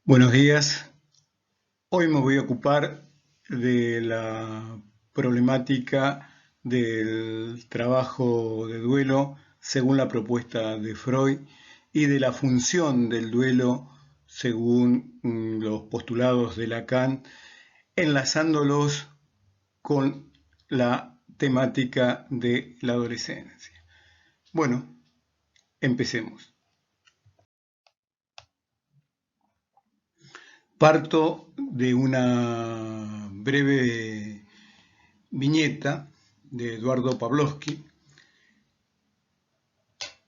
Buenos días. Hoy me voy a ocupar de la problemática del trabajo de duelo según la propuesta de Freud y de la función del duelo según los postulados de Lacan, enlazándolos con la temática de la adolescencia. Bueno, empecemos. Parto de una breve viñeta de Eduardo Pavlovsky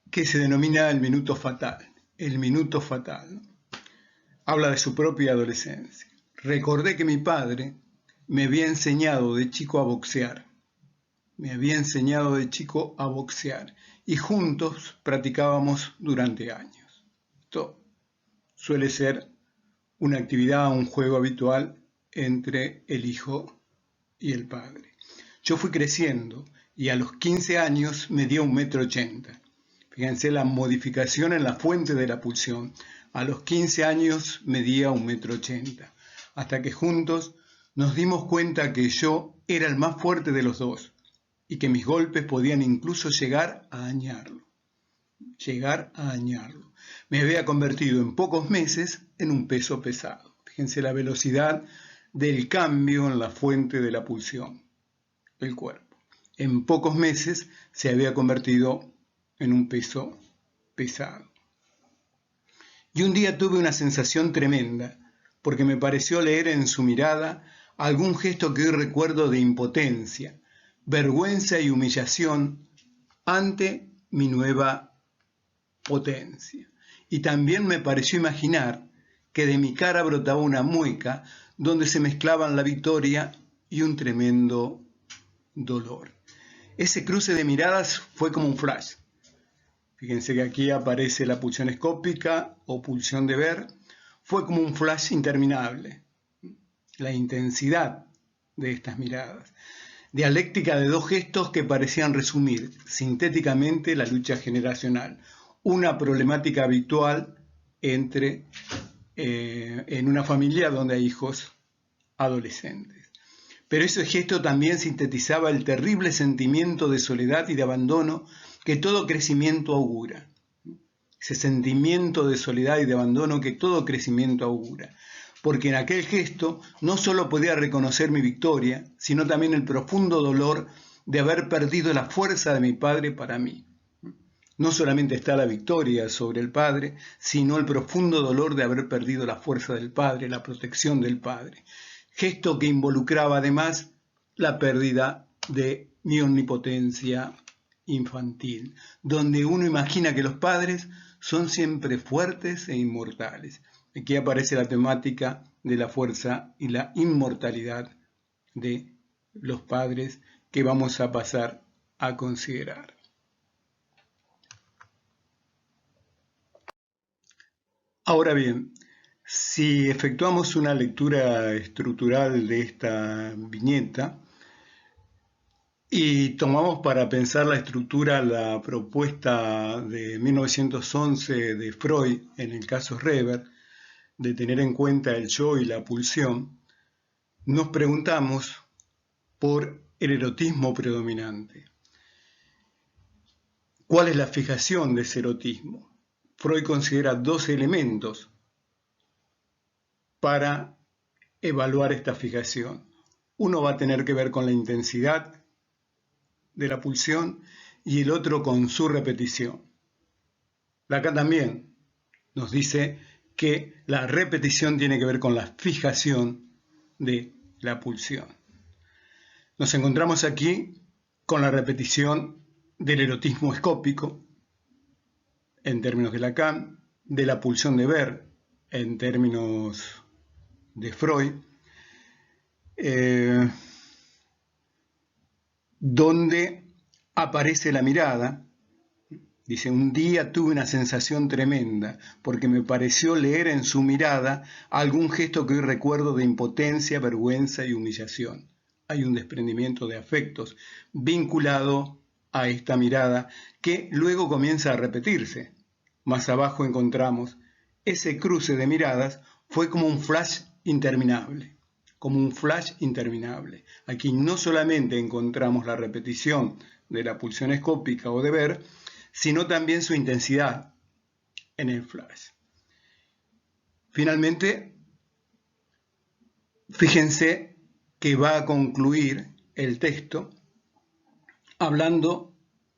que se denomina El Minuto Fatal. El Minuto Fatal. Habla de su propia adolescencia. Recordé que mi padre me había enseñado de chico a boxear. Y juntos practicábamos durante años. Esto suele ser una actividad, un juego habitual entre el hijo y el padre. Yo fui creciendo y a los 15 años medía 1,80 m. Fíjense la modificación en la fuente de la pulsión. A los 15 años medía 1,80 m, hasta que juntos nos dimos cuenta que yo era el más fuerte de los dos y que mis golpes podían incluso llegar a dañarlo. Me había convertido en pocos meses en un peso pesado. Fíjense la velocidad del cambio en la fuente de la pulsión, el cuerpo. En pocos meses se había convertido en un peso pesado. Y un día tuve una sensación tremenda, porque me pareció leer en su mirada algún gesto que hoy recuerdo de impotencia, vergüenza y humillación ante mi nueva potencia. Y también me pareció imaginar que de mi cara brotaba una mueca donde se mezclaban la victoria y un tremendo dolor. Ese cruce de miradas fue como un flash. Fíjense que aquí aparece la pulsión escópica o pulsión de ver. Fue como un flash interminable. La intensidad de estas miradas. Dialéctica de dos gestos que parecían resumir sintéticamente la lucha generacional. Una problemática habitual en una familia donde hay hijos adolescentes. Pero ese gesto también sintetizaba el terrible sentimiento de soledad y de abandono que todo crecimiento augura. Ese sentimiento de soledad y de abandono que todo crecimiento augura. Porque en aquel gesto no solo podía reconocer mi victoria, sino también el profundo dolor de haber perdido la fuerza de mi padre para mí. No solamente está la victoria sobre el padre, sino el profundo dolor de haber perdido la fuerza del padre, la protección del padre. Gesto que involucraba además la pérdida de mi omnipotencia infantil, donde uno imagina que los padres son siempre fuertes e inmortales. Aquí aparece la temática de la fuerza y la inmortalidad de los padres que vamos a pasar a considerar. Ahora bien, si efectuamos una lectura estructural de esta viñeta y tomamos para pensar la estructura la propuesta de 1911 de Freud, en el caso Reber, de tener en cuenta el yo y la pulsión, nos preguntamos por el erotismo predominante. ¿Cuál es la fijación de ese erotismo? Freud considera dos elementos para evaluar esta fijación. Uno va a tener que ver con la intensidad de la pulsión y el otro con su repetición. Lacan también nos dice que la repetición tiene que ver con la fijación de la pulsión. Nos encontramos aquí con la repetición del erotismo escópico, en términos de Lacan, de la pulsión de ver, en términos de Freud, donde aparece la mirada. Dice, un día tuve una sensación tremenda, porque me pareció leer en su mirada algún gesto que hoy recuerdo de impotencia, vergüenza y humillación. Hay un desprendimiento de afectos vinculado a esta mirada que luego comienza a repetirse. Más abajo encontramos ese cruce de miradas fue como un flash interminable, Aquí no solamente encontramos la repetición de la pulsión escópica o de ver, sino también su intensidad en el flash. Finalmente, fíjense que va a concluir el texto hablando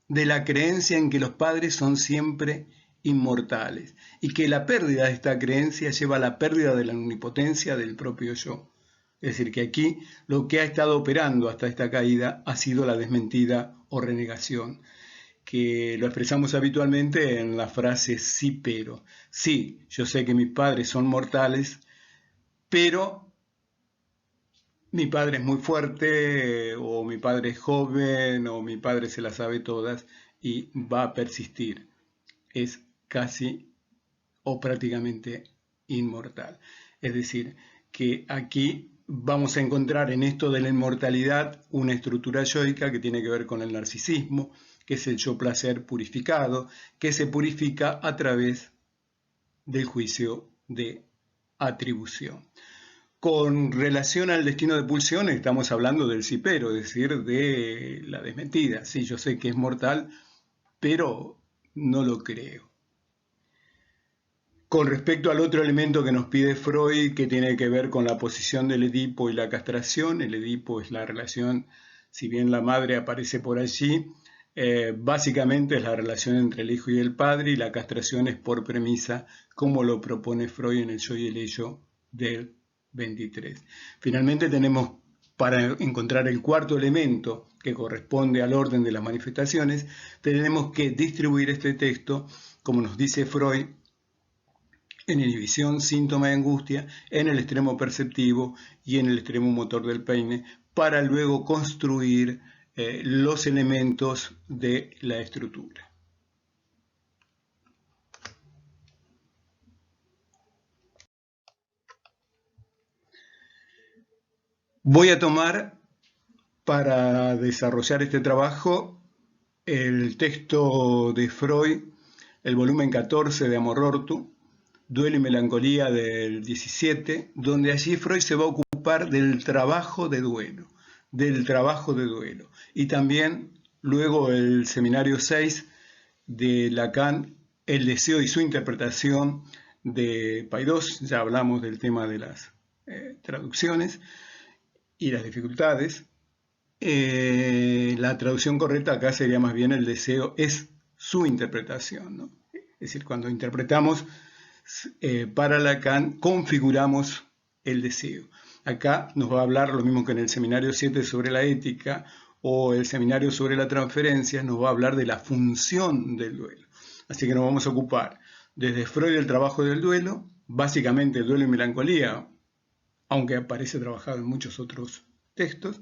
de la creencia en que los padres son siempre inmortales y que la pérdida de esta creencia lleva a la pérdida de la omnipotencia del propio yo. Es decir, que aquí lo que ha estado operando hasta esta caída ha sido la desmentida o renegación, que lo expresamos habitualmente en la frase sí, pero. Sí, yo sé que mis padres son mortales, pero mi padre es muy fuerte, o mi padre es joven, o mi padre se las sabe todas y va a persistir. Es casi o prácticamente inmortal. Es decir, que aquí vamos a encontrar en esto de la inmortalidad una estructura yoica que tiene que ver con el narcisismo, que es el yo placer purificado, que se purifica a través del juicio de atribución. Con relación al destino de pulsión estamos hablando del sí pero, es decir, de la desmentida. Sí, yo sé que es mortal, pero no lo creo. Con respecto al otro elemento que nos pide Freud, que tiene que ver con la posición del Edipo y la castración, el Edipo es la relación, si bien la madre aparece por allí, básicamente es la relación entre el hijo y el padre, y la castración es por premisa, como lo propone Freud en el Yo y el Ello del 23. Finalmente tenemos, para encontrar el cuarto elemento que corresponde al orden de las manifestaciones, tenemos que distribuir este texto, como nos dice Freud, en inhibición, síntoma de angustia, en el extremo perceptivo y en el extremo motor del peine, para luego construir los elementos de la estructura. Voy a tomar para desarrollar este trabajo el texto de Freud, el volumen 14 de Amor Ortu, Duelo y Melancolía del 17, donde allí Freud se va a ocupar del trabajo de duelo, y también luego el seminario 6 de Lacan, el deseo y su interpretación de Paidós. Ya hablamos del tema de las traducciones y las dificultades. La traducción correcta acá sería más bien el deseo es su interpretación, ¿no? Es decir, cuando interpretamos para Lacan, configuramos el deseo. Acá nos va a hablar lo mismo que en el seminario 7 sobre la ética o el seminario sobre la transferencia, nos va a hablar de la función del duelo. Así que nos vamos a ocupar desde Freud el trabajo del duelo, básicamente el duelo y melancolía, aunque aparece trabajado en muchos otros textos,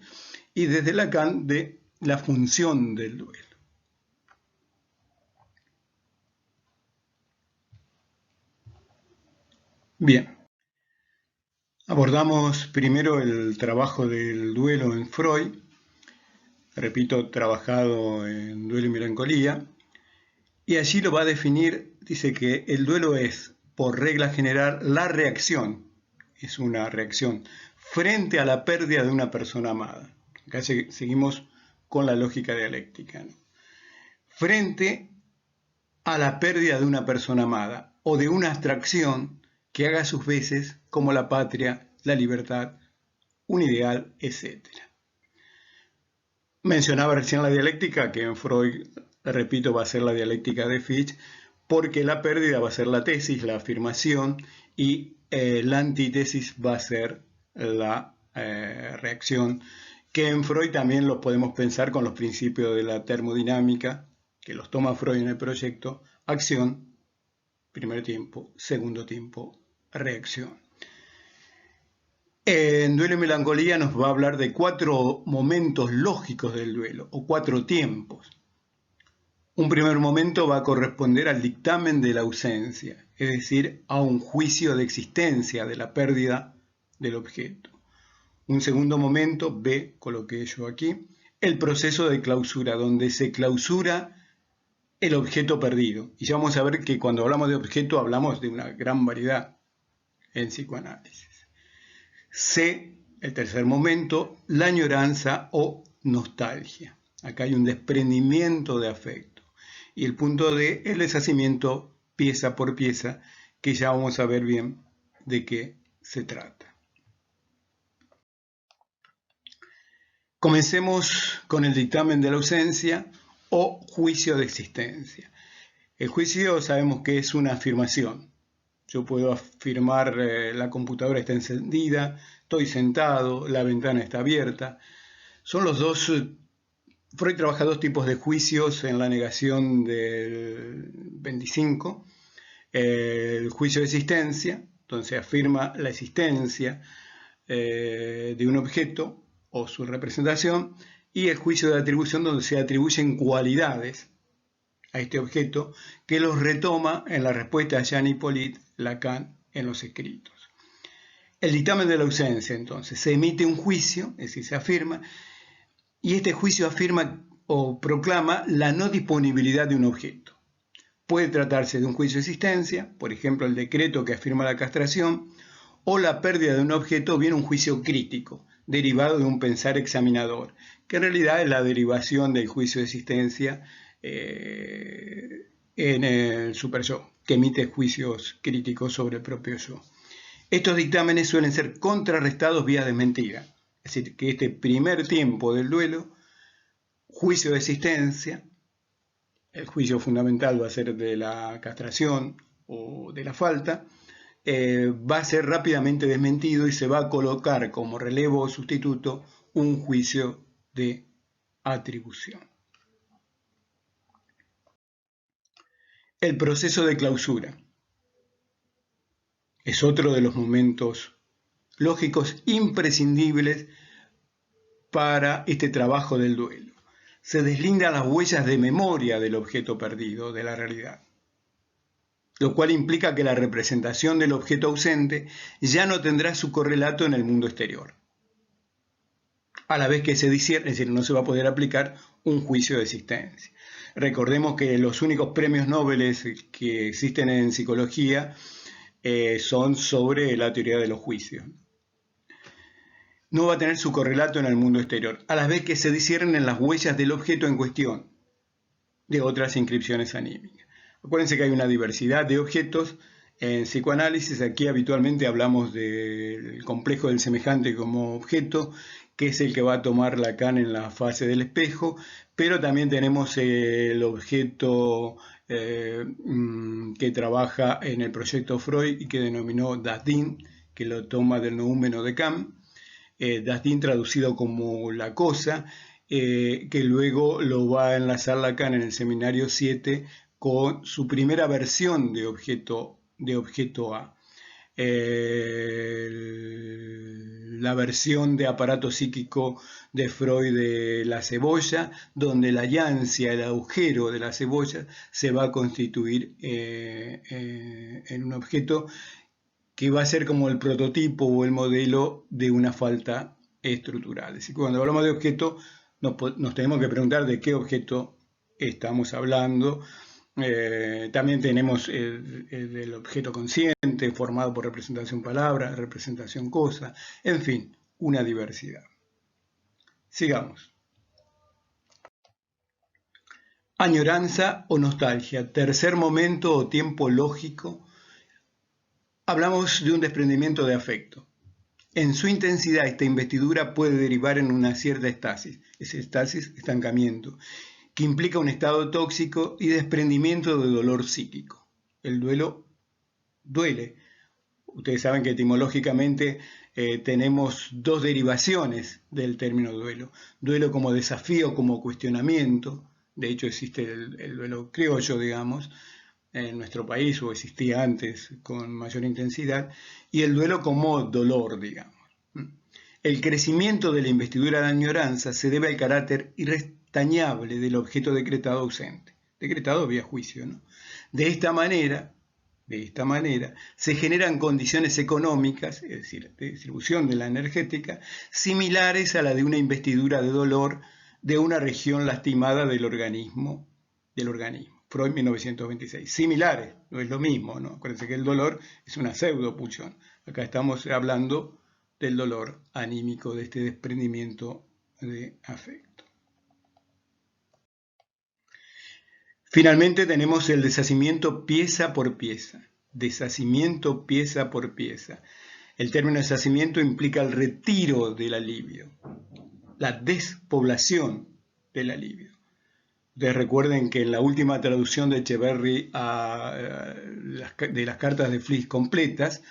y desde Lacan de la función del duelo. Bien, abordamos primero el trabajo del duelo en Freud, repito, trabajado en Duelo y Melancolía, y allí lo va a definir, dice que el duelo es, por regla general, la reacción, es una reacción, frente a la pérdida de una persona amada. Acá seguimos con la lógica dialéctica, ¿no? Frente a la pérdida de una persona amada o de una abstracción que haga sus veces como la patria, la libertad, un ideal, etc. Mencionaba recién la dialéctica, que en Freud, repito, va a ser la dialéctica de Fichte, porque la pérdida va a ser la tesis, la afirmación, y la antítesis va a ser la reacción, que en Freud también los podemos pensar con los principios de la termodinámica, que los toma Freud en el proyecto, acción, primer tiempo, segundo tiempo, reacción. En Duelo y Melancolía nos va a hablar de 4 momentos lógicos del duelo, o 4 tiempos. Un primer momento va a corresponder al dictamen de la ausencia, es decir, a un juicio de existencia de la pérdida del objeto. Un segundo momento, B, coloqué yo aquí, el proceso de clausura, donde se clausura el objeto perdido. Y ya vamos a ver que cuando hablamos de objeto hablamos de una gran variedad. en psicoanálisis. C, el tercer momento, la añoranza o nostalgia. Acá hay un desprendimiento de afecto. Y el punto D, el deshacimiento pieza por pieza, que ya vamos a ver bien de qué se trata. Comencemos con el dictamen de la ausencia o juicio de existencia. El juicio sabemos que es una afirmación. Yo puedo afirmar la computadora está encendida, estoy sentado, la ventana está abierta. Son los dos. Freud trabaja dos tipos de juicios en la negación del 25. El juicio de existencia, donde se afirma la existencia de un objeto o su representación, y el juicio de atribución, donde se atribuyen cualidades a este objeto, que los retoma en la respuesta a Jean-Hippolyte Lacan en los escritos. El dictamen de la ausencia, entonces, se emite un juicio, es decir, se afirma, y este juicio afirma o proclama la no disponibilidad de un objeto. Puede tratarse de un juicio de existencia, por ejemplo, el decreto que afirma la castración, o la pérdida de un objeto, o bien un juicio crítico, derivado de un pensar examinador, que en realidad es la derivación del juicio de existencia en el super-yo, que emite juicios críticos sobre el propio yo. Estos dictámenes suelen ser contrarrestados vía desmentida, es decir, que este primer tiempo del duelo, juicio de existencia, el juicio fundamental va a ser de la castración o de la falta, va a ser rápidamente desmentido y se va a colocar como relevo o sustituto un juicio de atribución. El proceso de clausura es otro de los momentos lógicos imprescindibles para este trabajo del duelo. Se deslindan las huellas de memoria del objeto perdido, de la realidad, lo cual implica que la representación del objeto ausente ya no tendrá su correlato en el mundo exterior, a la vez que se discierne, es decir, no se va a poder aplicar un juicio de existencia. Recordemos que los únicos premios Nobel que existen en psicología son sobre la teoría de los juicios. No va a tener su correlato en el mundo exterior, a la vez que se disciernen las huellas del objeto en cuestión de otras inscripciones anímicas. Acuérdense que hay una diversidad de objetos en psicoanálisis. Aquí habitualmente hablamos del complejo del semejante como objeto, que es el que va a tomar Lacan en la fase del espejo, pero también tenemos el objeto que trabaja en el proyecto Freud y que denominó Das Ding, que lo toma del noúmeno de Kant. Das Ding traducido como la cosa, que luego lo va a enlazar Lacan en el seminario 7 con su primera versión de objeto A. La versión de aparato psíquico de Freud de la cebolla, donde la llancia, el agujero de la cebolla, se va a constituir en un objeto que va a ser como el prototipo o el modelo de una falta estructural. Es decir, cuando hablamos de objeto, nos tenemos que preguntar de qué objeto estamos hablando. También tenemos el objeto consciente, formado por representación palabra, representación cosa, en fin, una diversidad. Sigamos. Añoranza o nostalgia, tercer momento o tiempo lógico. Hablamos de un desprendimiento de afecto. En su intensidad, esta investidura puede derivar en una cierta estasis, estancamiento, que implica un estado tóxico y desprendimiento de dolor psíquico. El duelo duele. Ustedes saben que etimológicamente tenemos dos derivaciones del término duelo. Duelo como desafío, como cuestionamiento. De hecho existe el duelo criollo, digamos, en nuestro país, o existía antes con mayor intensidad, y el duelo como dolor, digamos. El crecimiento de la investidura de añoranza se debe al carácter irrestañable del objeto decretado ausente, decretado vía juicio, ¿no? De esta manera, se generan condiciones económicas, es decir, de distribución de la energética, similares a la de una investidura de dolor de una región lastimada del organismo. Freud, 1926. Similares, no es lo mismo, ¿no? Acuérdense que el dolor es una pseudopulsión. Acá estamos hablando del dolor anímico, de este desprendimiento de afecto. Finalmente tenemos el deshacimiento pieza por pieza. Deshacimiento pieza por pieza. El término deshacimiento implica el retiro del alivio, la despoblación del alivio. Ustedes recuerden que en la última traducción de Echeverry de las cartas de Fliss completas,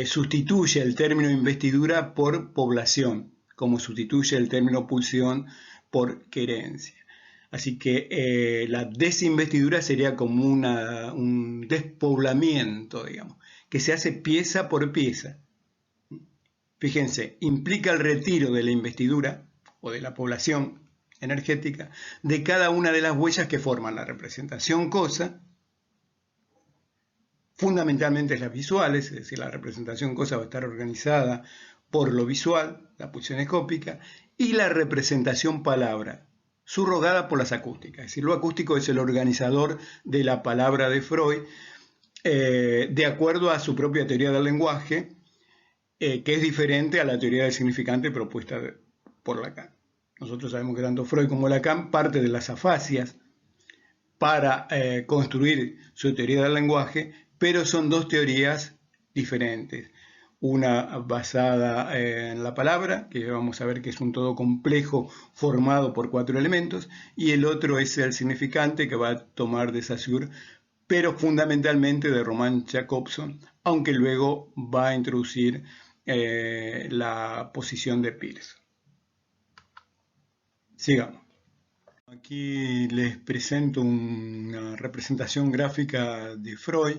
sustituye el término investidura por población, como sustituye el término pulsión por querencia. Así que la desinvestidura sería como un despoblamiento, digamos, que se hace pieza por pieza. Fíjense, implica el retiro de la investidura o de la población energética de cada una de las huellas que forman la representación cosa, fundamentalmente las visuales, es decir, la representación cosa va a estar organizada por lo visual, la pulsión escópica, y la representación palabra, subrogada por las acústicas. Es decir, lo acústico es el organizador de la palabra de Freud, de acuerdo a su propia teoría del lenguaje, que es diferente a la teoría del significante propuesta por Lacan. Nosotros sabemos que tanto Freud como Lacan parte de las afasias para construir su teoría del lenguaje, pero son dos teorías diferentes. Una basada en la palabra, que vamos a ver que es un todo complejo formado por 4 elementos, y el otro es el significante, que va a tomar de Saussure, pero fundamentalmente de Roman Jakobson, aunque luego va a introducir la posición de Peirce. Sigamos. Aquí les presento una representación gráfica de Freud,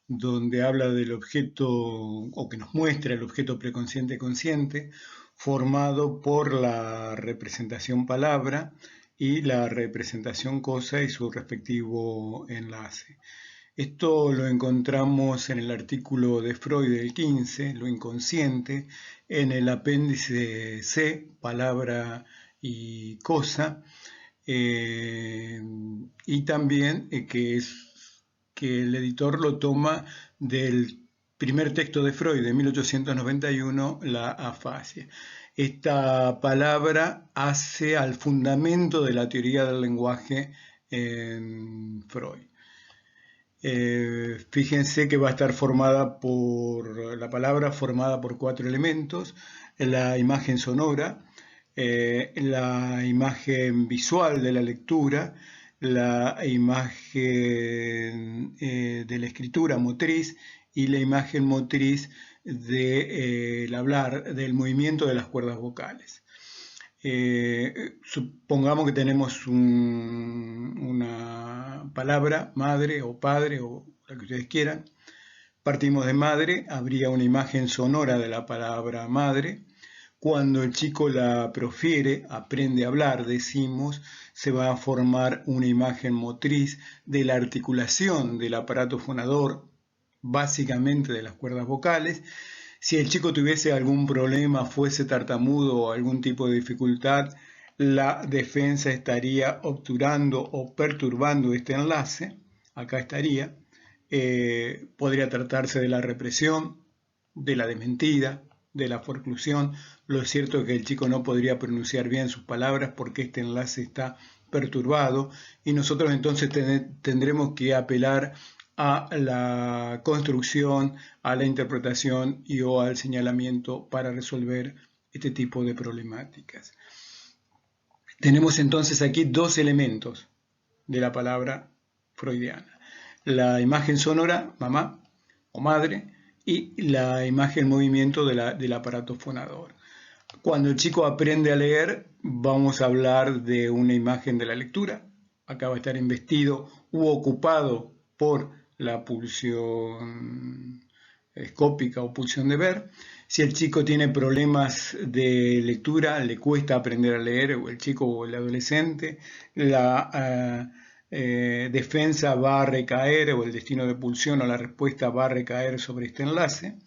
donde habla del objeto, o que nos muestra el objeto preconsciente-consciente, formado por la representación palabra y la representación cosa y su respectivo enlace. Esto lo encontramos en el artículo de Freud del 15, lo inconsciente, en el apéndice C, palabra y cosa, y también que el editor lo toma del primer texto de Freud de 1891, la afasia. Esta palabra hace al fundamento de la teoría del lenguaje en Freud. Fíjense que va a estar formada por la palabra, formada por 4 elementos: la imagen sonora, la imagen visual de la lectura, la imagen de la escritura motriz y la imagen motriz del hablar, del movimiento de las cuerdas vocales. Supongamos que tenemos una palabra, madre o padre o la que ustedes quieran. Partimos de madre, habría una imagen sonora de la palabra madre. Cuando el chico la profiere, aprende a hablar, decimos, se va a formar una imagen motriz de la articulación del aparato fonador, básicamente de las cuerdas vocales. Si el chico tuviese algún problema, fuese tartamudo o algún tipo de dificultad, la defensa estaría obturando o perturbando este enlace. Acá estaría. Podría tratarse de la represión, de la desmentida, de la forclusión. Lo cierto es que el chico no podría pronunciar bien sus palabras porque este enlace está perturbado, y nosotros entonces tendremos que apelar a la construcción, a la interpretación y o al señalamiento para resolver este tipo de problemáticas. Tenemos entonces aquí 2 elementos de la palabra freudiana: la imagen sonora, mamá o madre, y la imagen movimiento del aparato fonador. Cuando el chico aprende a leer, vamos a hablar de una imagen de la lectura. Acá va a estar investido u ocupado por la pulsión escópica o pulsión de ver. Si el chico tiene problemas de lectura, le cuesta aprender a leer, o el chico o el adolescente, la defensa va a recaer, o el destino de pulsión o la respuesta va a recaer sobre este enlace.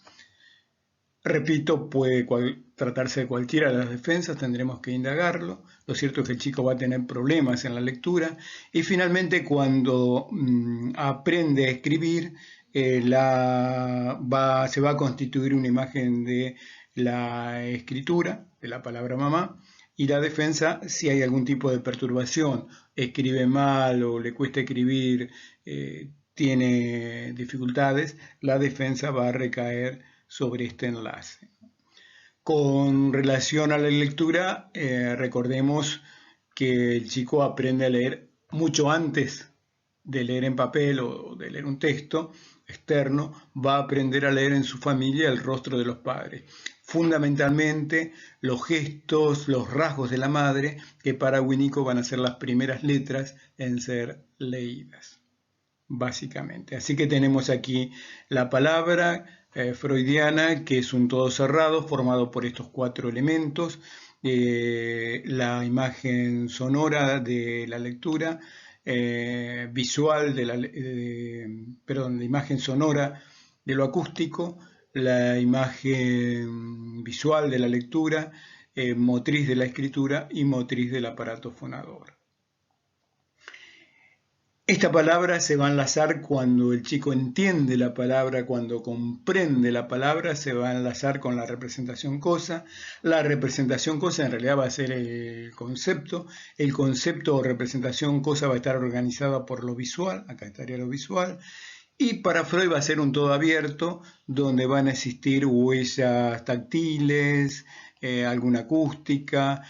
Repito, puede tratarse de cualquiera de las defensas, tendremos que indagarlo. Lo cierto es que el chico va a tener problemas en la lectura. Y finalmente, cuando aprende a escribir, se va a constituir una imagen de la escritura, de la palabra mamá, y la defensa, si hay algún tipo de perturbación, escribe mal o le cuesta escribir, tiene dificultades, la defensa va a recaer sobre este enlace. Con relación a la lectura, recordemos que el chico aprende a leer mucho antes de leer en papel o de leer un texto externo, va a aprender a leer en su familia el rostro de los padres. Fundamentalmente los gestos, los rasgos de la madre, que para Winnicott van a ser las primeras letras en ser leídas, básicamente. Así que tenemos aquí la palabra freudiana, que es un todo cerrado formado por estos 4 elementos, la imagen sonora de la lectura, visual de la imagen sonora de lo acústico, la imagen visual de la lectura, motriz de la escritura y motriz del aparato fonador. Esta palabra se va a enlazar cuando el chico entiende la palabra, cuando comprende la palabra, se va a enlazar con la representación cosa. La representación cosa en realidad va a ser el concepto. El concepto o representación cosa va a estar organizada por lo visual, acá estaría lo visual. Y para Freud va a ser un todo abierto, donde van a existir huellas táctiles, alguna acústica,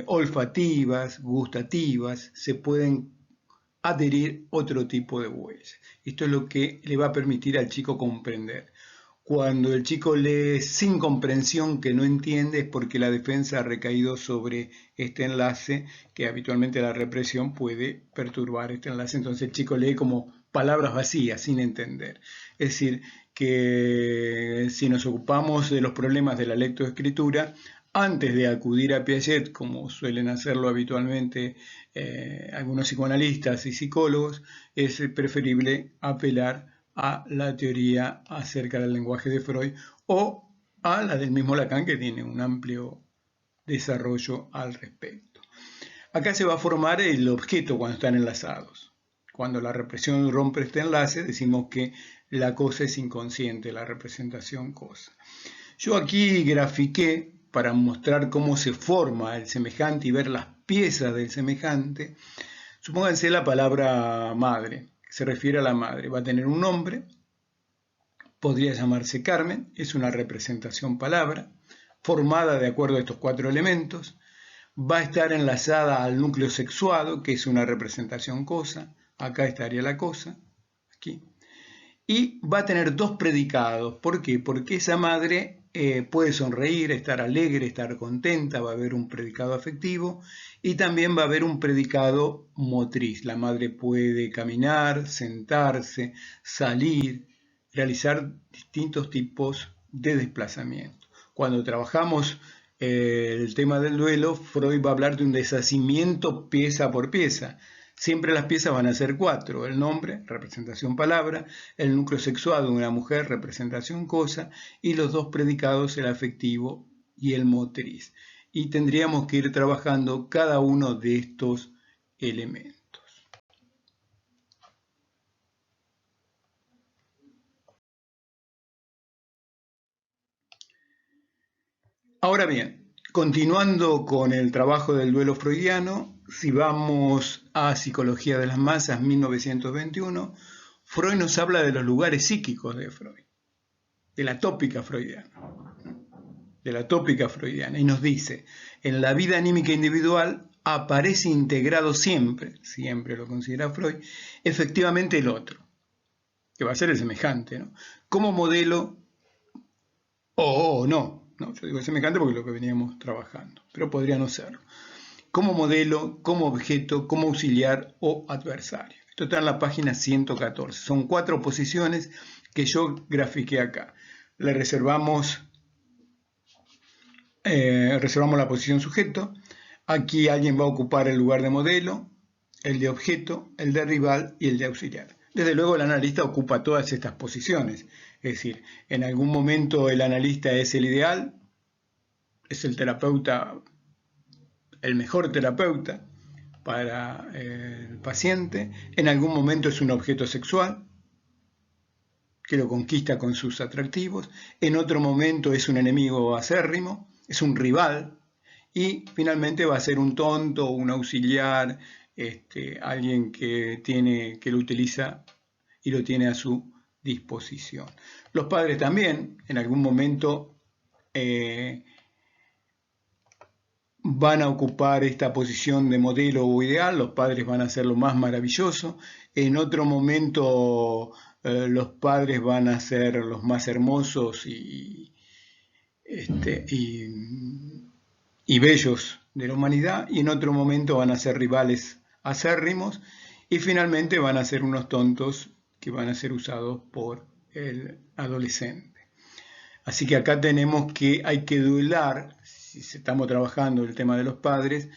olfativas, gustativas, se pueden adherir otro tipo de huellas. Esto es lo que le va a permitir al chico comprender. Cuando el chico lee sin comprensión, que no entiende, es porque la defensa ha recaído sobre este enlace, que habitualmente la represión puede perturbar este enlace. Entonces el chico lee como palabras vacías, sin entender. Es decir, que si nos ocupamos de los problemas de la lectoescritura, antes de acudir a Piaget, como suelen hacerlo habitualmente algunos psicoanalistas y psicólogos, es preferible apelar a la teoría acerca del lenguaje de Freud o a la del mismo Lacan, que tiene un amplio desarrollo al respecto. Acá se va a formar el objeto cuando están enlazados. Cuando la represión rompe este enlace, decimos que la cosa es inconsciente, la representación cosa. Yo aquí grafiqué para mostrar cómo se forma el semejante y ver las piezas del semejante. Supónganse la palabra madre, que se refiere a la madre. Va a tener un nombre, podría llamarse Carmen, es una representación palabra, formada de acuerdo a estos 4 elementos. Va a estar enlazada al núcleo sexuado, que es una representación cosa. Acá estaría la cosa, aquí. Y va a tener 2 predicados. ¿Por qué? Porque esa madre puede sonreír, estar alegre, estar contenta, va a haber un predicado afectivo y también va a haber un predicado motriz. La madre puede caminar, sentarse, salir, realizar distintos tipos de desplazamiento. Cuando trabajamos el tema del duelo, Freud va a hablar de un deshacimiento pieza por pieza. Siempre las piezas van a ser 4, el nombre, representación palabra, el núcleo sexuado de una mujer, representación cosa, y los 2 predicados, el afectivo y el motriz. Y tendríamos que ir trabajando cada uno de estos elementos. Ahora bien, continuando con el trabajo del duelo freudiano, si vamos a Psicología de las Masas, 1921, Freud nos habla de los lugares psíquicos de Freud, de la tópica freudiana, y nos dice, en la vida anímica individual aparece integrado siempre lo considera Freud, efectivamente el otro, que va a ser el semejante, ¿no? Como modelo o no. Yo digo semejante porque es lo que veníamos trabajando, pero podría no serlo. Como modelo, como objeto, como auxiliar o adversario. Esto está en la página 114. Son 4 posiciones que yo grafiqué acá. Le reservamos la posición sujeto. Aquí alguien va a ocupar el lugar de modelo, el de objeto, el de rival y el de auxiliar. Desde luego el analista ocupa todas estas posiciones. Es decir, en algún momento el analista es el ideal, es el terapeuta, el mejor terapeuta para el paciente, en algún momento es un objeto sexual que lo conquista con sus atractivos, en otro momento es un enemigo acérrimo, es un rival, y finalmente va a ser un tonto, un auxiliar, alguien que lo utiliza y lo tiene a su disposición. Los padres también en algún momento van a ocupar esta posición de modelo o ideal, los padres van a ser lo más maravilloso, en otro momento los padres van a ser los más hermosos y bellos de la humanidad, y en otro momento van a ser rivales acérrimos, y finalmente van a ser unos tontos que van a ser usados por el adolescente. Así que acá tenemos que hay que duelar, si estamos trabajando el tema de los padres,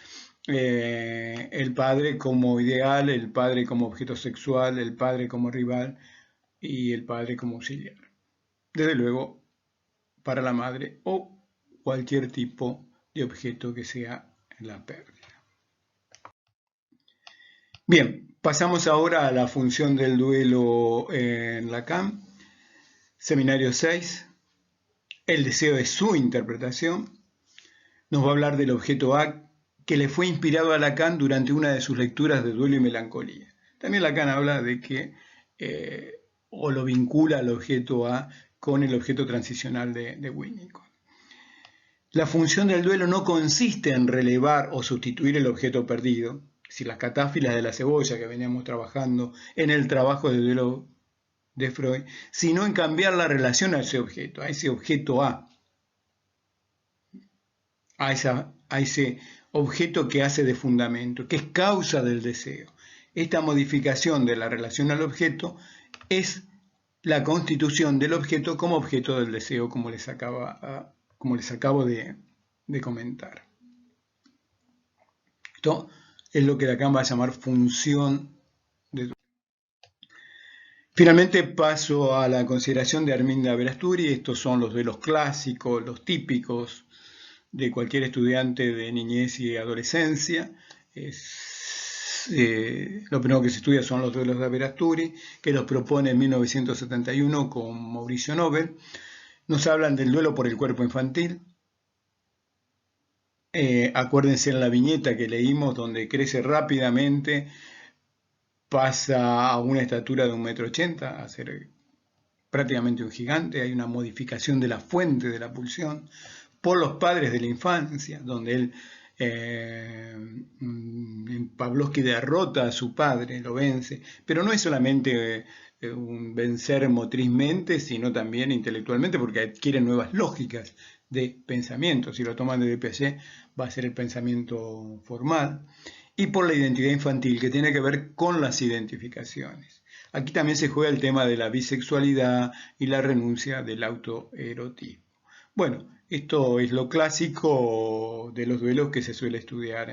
el padre como ideal, el padre como objeto sexual, el padre como rival y el padre como auxiliar. Desde luego, para la madre o cualquier tipo de objeto que sea la pérdida. Bien, pasamos ahora a la función del duelo en Lacan. Seminario 6. El deseo es su interpretación. Nos va a hablar del objeto A, que le fue inspirado a Lacan durante una de sus lecturas de Duelo y Melancolía. También Lacan habla de que, o lo vincula al objeto A con el objeto transicional de Winnicott. La función del duelo no consiste en relevar o sustituir el objeto perdido, si las catáfilas de la cebolla que veníamos trabajando en el trabajo de duelo de Freud, sino en cambiar la relación a ese objeto A, a ese objeto que hace de fundamento, que es causa del deseo. Esta modificación de la relación al objeto es la constitución del objeto como objeto del deseo, como les acabo de comentar. Esto es lo que Lacan va a llamar función de duelo. Finalmente paso a la consideración de Arminda Verasturi. Estos son los duelos clásicos, los típicos de cualquier estudiante de niñez y adolescencia. Lo primero que se estudia son los duelos de Verasturi, que los propone en 1971 con Mauricio Nobel. Nos hablan del duelo por el cuerpo infantil. Acuérdense en la viñeta que leímos, donde crece rápidamente, pasa a una estatura de 1,80 m, a ser prácticamente un gigante. Hay una modificación de la fuente de la pulsión por los padres de la infancia, donde él, Pavlovsky derrota a su padre, lo vence, pero no es solamente un vencer motrizmente, sino también intelectualmente, porque adquiere nuevas lógicas de pensamiento. Si lo toman de Piaget, va a ser el pensamiento formal, y por la identidad infantil, que tiene que ver con las identificaciones. Aquí también se juega el tema de la bisexualidad y la renuncia del autoerotismo. Bueno, esto es lo clásico de los duelos que se suele estudiar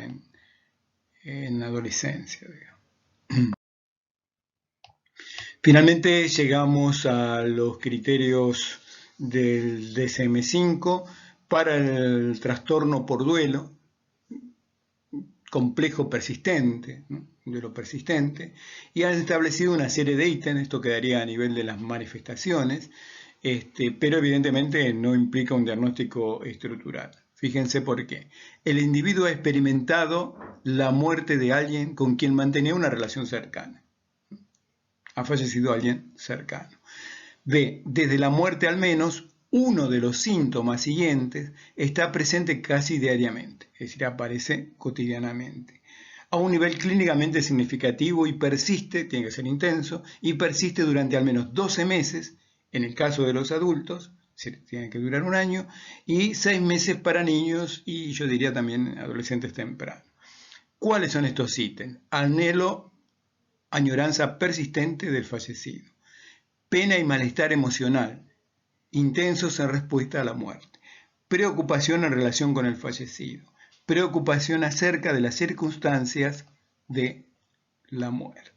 en adolescencia, digamos. Finalmente llegamos a los criterios del DSM-5 para el trastorno por duelo, complejo persistente, ¿no? Duelo persistente, y han establecido una serie de ítems. Esto quedaría a nivel de las manifestaciones, pero evidentemente no implica un diagnóstico estructural. Fíjense por qué. El individuo ha experimentado la muerte de alguien con quien mantenía una relación cercana. Ha fallecido alguien cercano. B. Desde la muerte al menos uno de los síntomas siguientes está presente casi diariamente, es decir, aparece cotidianamente, a un nivel clínicamente significativo, y persiste, tiene que ser intenso, y persiste durante al menos 12 meses, en el caso de los adultos, tiene que durar 1 año, y 6 meses para niños y yo diría también adolescentes tempranos. ¿Cuáles son estos ítems? Anhelo, añoranza persistente del fallecido, pena y malestar emocional, intensos en respuesta a la muerte, preocupación en relación con el fallecido, preocupación acerca de las circunstancias de la muerte.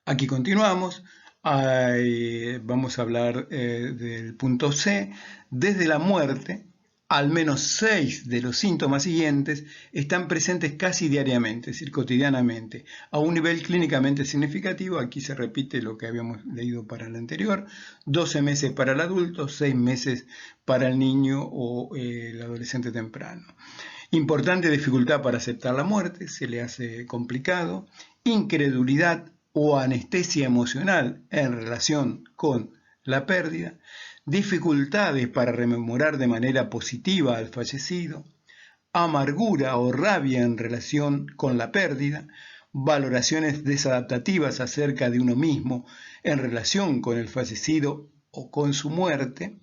Aquí continuamos. Vamos a hablar del punto C. Desde la muerte, al menos 6 de los síntomas siguientes están presentes casi diariamente, es decir, cotidianamente, a un nivel clínicamente significativo. Aquí se repite lo que habíamos leído para el anterior: 12 meses para el adulto, 6 meses para el niño o el adolescente temprano. Importante dificultad para aceptar la muerte, se le hace complicado. Incredulidad o anestesia emocional en relación con la pérdida, dificultades para rememorar de manera positiva al fallecido, amargura o rabia en relación con la pérdida, valoraciones desadaptativas acerca de uno mismo en relación con el fallecido o con su muerte,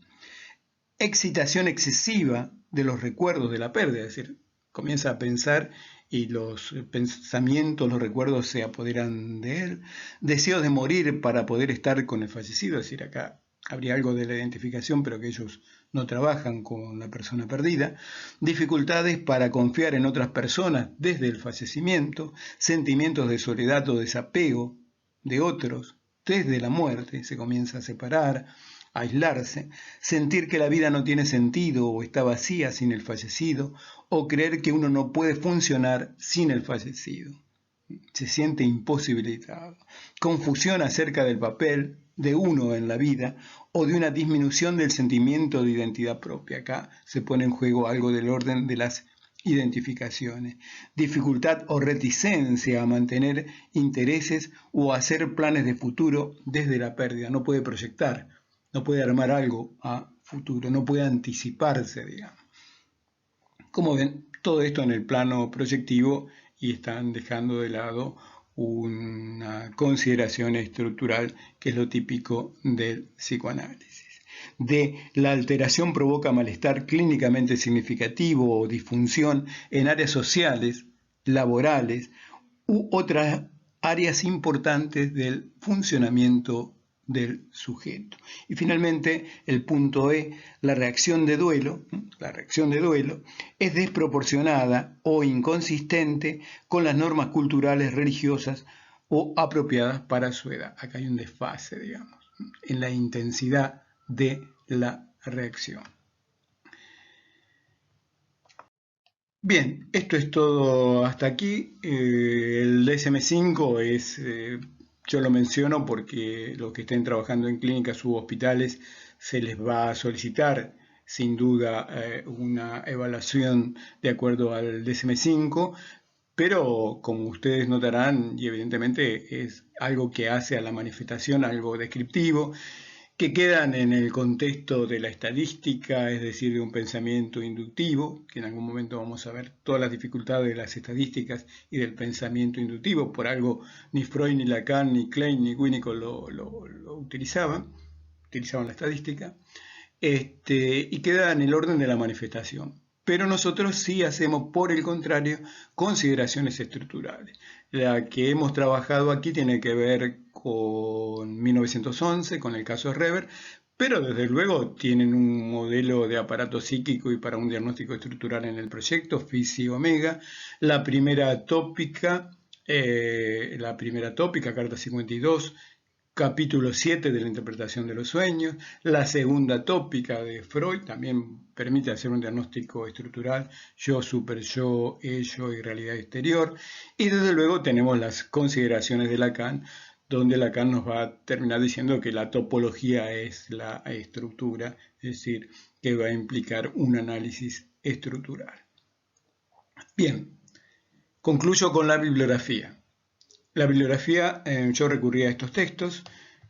excitación excesiva de los recuerdos de la pérdida, es decir, comienza a pensar y los pensamientos, los recuerdos se apoderan de él, deseos de morir para poder estar con el fallecido, es decir, acá habría algo de la identificación, pero que ellos no trabajan con la persona perdida, dificultades para confiar en otras personas desde el fallecimiento, sentimientos de soledad o desapego de otros desde la muerte, se comienza a separar, a aislarse, sentir que la vida no tiene sentido o está vacía sin el fallecido, o creer que uno no puede funcionar sin el fallecido. Se siente imposibilitado. Confusión acerca del papel de uno en la vida o de una disminución del sentimiento de identidad propia. Acá se pone en juego algo del orden de las identificaciones. Dificultad o reticencia a mantener intereses o hacer planes de futuro desde la pérdida. No puede proyectar, no puede armar algo a futuro, no puede anticiparse, digamos. Como ven, todo esto en el plano proyectivo, y están dejando de lado una consideración estructural que es lo típico del psicoanálisis. D. La alteración provoca malestar clínicamente significativo o disfunción en áreas sociales, laborales u otras áreas importantes del funcionamiento del sujeto. Y finalmente, el punto E, la reacción de duelo es desproporcionada o inconsistente con las normas culturales, religiosas o apropiadas para su edad. Acá hay un desfase, digamos, en la intensidad de la reacción. Bien, esto es todo hasta aquí. El DSM-5 es, yo lo menciono porque los que estén trabajando en clínicas u hospitales se les va a solicitar sin duda una evaluación de acuerdo al DSM-5, pero como ustedes notarán, y evidentemente es algo que hace a la manifestación algo descriptivo, que quedan en el contexto de la estadística, es decir, de un pensamiento inductivo, que en algún momento vamos a ver todas las dificultades de las estadísticas y del pensamiento inductivo. Por algo ni Freud, ni Lacan, ni Klein, ni Winnicott lo utilizaban la estadística, y queda en el orden de la manifestación. Pero nosotros sí hacemos, por el contrario, consideraciones estructurales. La que hemos trabajado aquí tiene que ver con 1911, con el caso Reber, pero desde luego tienen un modelo de aparato psíquico y para un diagnóstico estructural en el proyecto, Fisi Omega. La primera tópica, carta 52, capítulo 7 de la interpretación de los sueños. La segunda tópica de Freud también permite hacer un diagnóstico estructural, yo, superyo, ello y realidad exterior. Y desde luego tenemos las consideraciones de Lacan, donde Lacan nos va a terminar diciendo que la topología es la estructura, es decir, que va a implicar un análisis estructural. Bien, concluyo con la bibliografía. La bibliografía, yo recurrí a estos textos: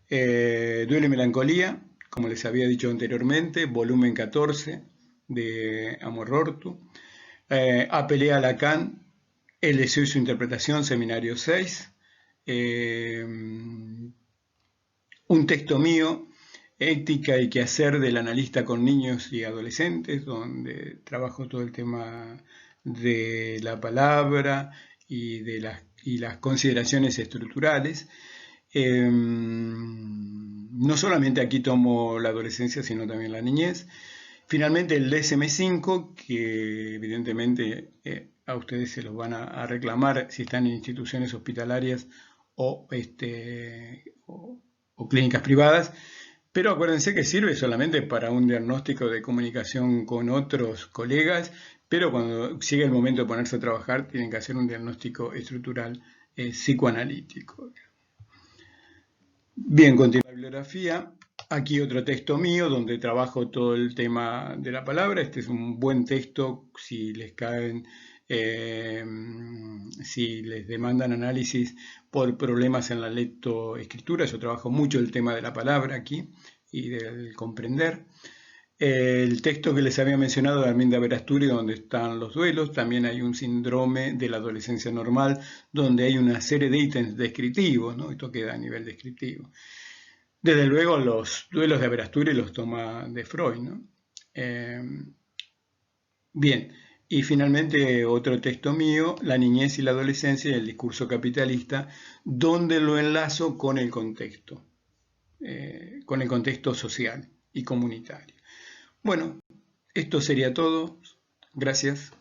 Duelo y Melancolía, como les había dicho anteriormente, volumen 14 de Amor Rortu. Apelé a Lacan, El deseo y su interpretación, seminario 6. Un texto mío, Ética y quehacer del analista con niños y adolescentes, donde trabajo todo el tema de la palabra y de las consideraciones estructurales. No solamente aquí tomo la adolescencia, sino también la niñez. Finalmente el DSM-5, que evidentemente a ustedes se los van a reclamar si están en instituciones hospitalarias o o clínicas privadas, pero acuérdense que sirve solamente para un diagnóstico de comunicación con otros colegas, pero cuando llegue el momento de ponerse a trabajar tienen que hacer un diagnóstico estructural psicoanalítico. Bien, continúa la bibliografía. Aquí otro texto mío donde trabajo todo el tema de la palabra. Este es un buen texto si les caen, si les demandan análisis por problemas en la lectoescritura. Yo trabajo mucho el tema de la palabra aquí y del comprender. El texto que les había mencionado de Arminda Verasturi, donde están los duelos, también hay un síndrome de la adolescencia normal, donde hay una serie de ítems descriptivos, ¿no? Esto queda a nivel descriptivo. Desde luego los duelos de Verasturi los toma de Freud, ¿no? Bien, y finalmente otro texto mío, La niñez y la adolescencia y el discurso capitalista, donde lo enlazo con el contexto social y comunitario. Bueno, esto sería todo. Gracias.